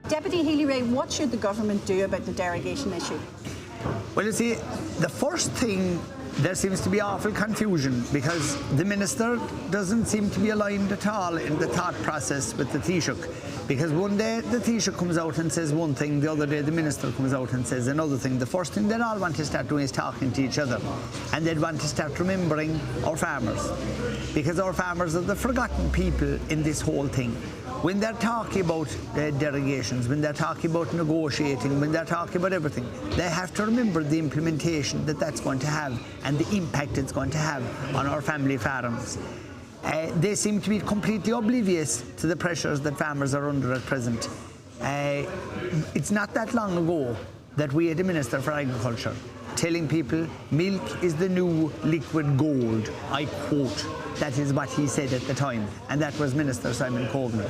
Deputy Healy Rae, what should the government do about the derogation issue? Well, you see, the first thing, there seems to be awful confusion because the Minister doesn't seem to be aligned at all in the thought process with the Taoiseach. Because one day the Taoiseach comes out and says one thing, the other day the Minister comes out and says another thing. The first thing they all want to start doing is talking to each other. And they'd want to start remembering our farmers. Because our farmers are the forgotten people in this whole thing. When they're talking about derogations, when they're talking about negotiating, when they're talking about everything, they have to remember the implementation that that's going to have and the impact it's going to have on our family farms. They seem to be completely oblivious to the pressures that farmers are under at present. It's not that long ago that we had a Minister for Agriculture telling people milk is the new liquid gold. I quote, that is what he said at the time, and that was Minister Simon Coveney.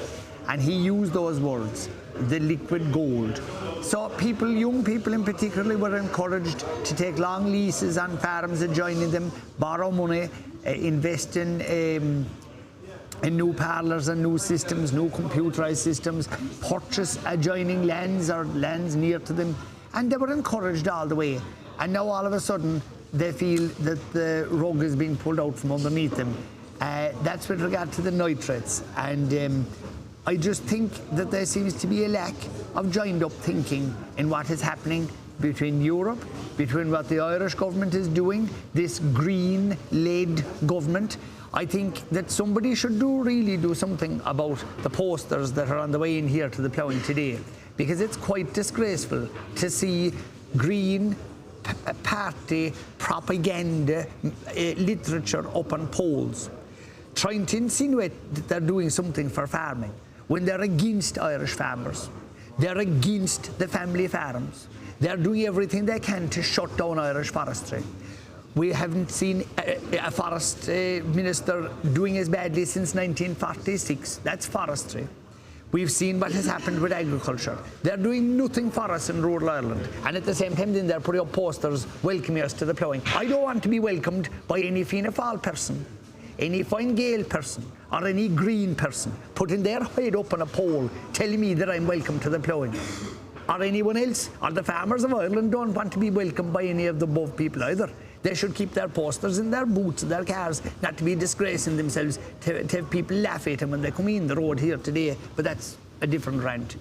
And he used those words, the liquid gold. So people, young people in particular, were encouraged to take long leases on farms adjoining them, borrow money, invest in new parlours and new systems, new computerised systems, purchase adjoining lands or lands near to them, and they were encouraged all the way. And now all of a sudden they feel that the rug is being pulled out from underneath them. That's with regard to the nitrates, and I just think that there seems to be a lack of joined up thinking in what is happening between Europe, between what the Irish government is doing, this green-led government. I think that somebody should really do something about the posters that are on the way in here to the ploughing today, because it's quite disgraceful to see green party propaganda literature up on poles, trying to insinuate that they're doing something for farming when they're against Irish farmers. They're against the family farms. They're doing everything they can to shut down Irish forestry. We haven't seen a forest minister doing as badly since 1946. That's forestry. We've seen what has happened with agriculture. They're doing nothing for us in rural Ireland. And at the same time, then they're putting up posters welcoming us to the ploughing. I don't want to be welcomed by any Fianna Fáil person, any Fine Gael person, or any Green person putting their head up on a pole telling me that I'm welcome to the ploughing. Or anyone else, or the farmers of Ireland don't want to be welcomed by any of the above people either. They should keep their posters in their boots, in their cars, not to be disgracing themselves, to have people laugh at them when they come in the road here today, but that's a different rant.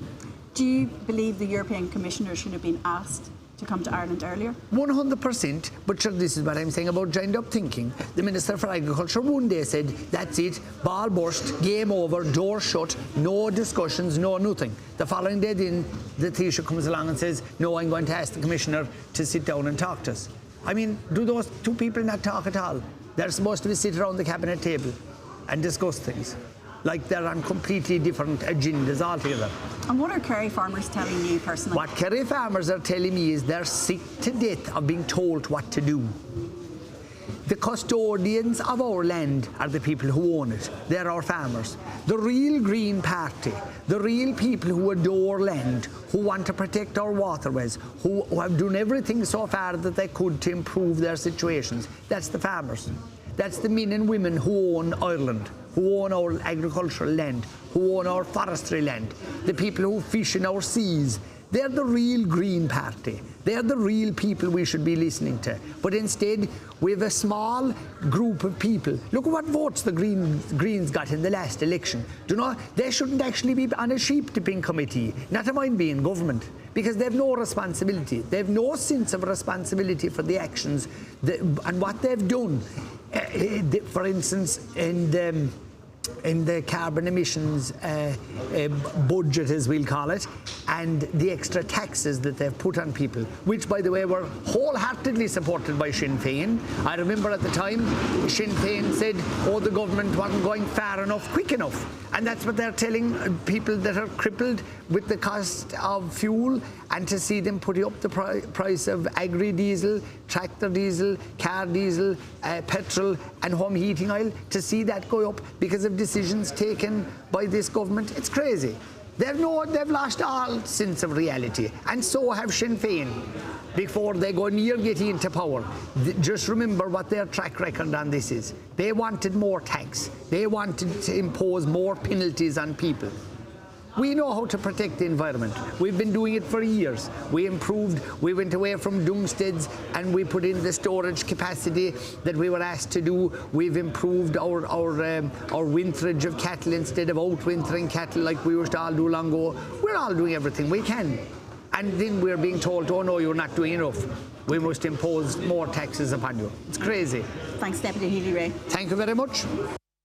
Do you believe the European Commissioner should have been asked to come to Ireland earlier? 100%, but sure, this is what I'm saying about joined up thinking. The Minister for Agriculture one day said, that's it, ball burst, game over, door shut, no discussions, no nothing. The following day then, the Taoiseach comes along and says, no, I'm going to ask the Commissioner to sit down and talk to us. I mean, do those two people not talk at all? They're supposed to sit around the cabinet table and discuss things, like they're on completely different agendas altogether. And what are Kerry farmers telling you personally? What Kerry farmers are telling me is they're sick to death of being told what to do. The custodians of our land are the people who own it. They're our farmers. The real Green Party, the real people who adore land, who want to protect our waterways, who have done everything so far that they could to improve their situations, that's the farmers. That's the men and women who own Ireland, who own our agricultural land, who own our forestry land, the people who fish in our seas. They're the real Green Party. They're the real people we should be listening to. But instead, we have a small group of people. Look at what votes the Greens got in the last election. Do you know, they shouldn't actually be on a sheep dipping committee, not to mind being government, because they have no responsibility. They have no sense of responsibility for the actions and what they've done. For instance, in the carbon emissions budget, as we'll call it, and the extra taxes that they've put on people, which, by the way, were wholeheartedly supported by Sinn Féin. I remember at the time, Sinn Féin said, oh, the government wasn't going far enough, quick enough. And that's what they're telling people that are crippled with the cost of fuel, and to see them putting up the price of agri-diesel, tractor diesel, car diesel, petrol and home heating oil, to see that go up because of decisions taken by this government. It's crazy. They've lost all sense of reality, and so have Sinn Féin. Before they go near getting into power, just remember what their track record on this is. They wanted more tax. They wanted to impose more penalties on people. We know how to protect the environment. We've been doing it for years. We improved, we went away from doomsteads and we put in the storage capacity that we were asked to do. We've improved our winterage of cattle instead of outwintering cattle like we used to all do long ago. We're all doing everything we can. And then we're being told, oh no, you're not doing enough. We must impose more taxes upon you. It's crazy. Thanks, Deputy Healy Rae. Thank you very much.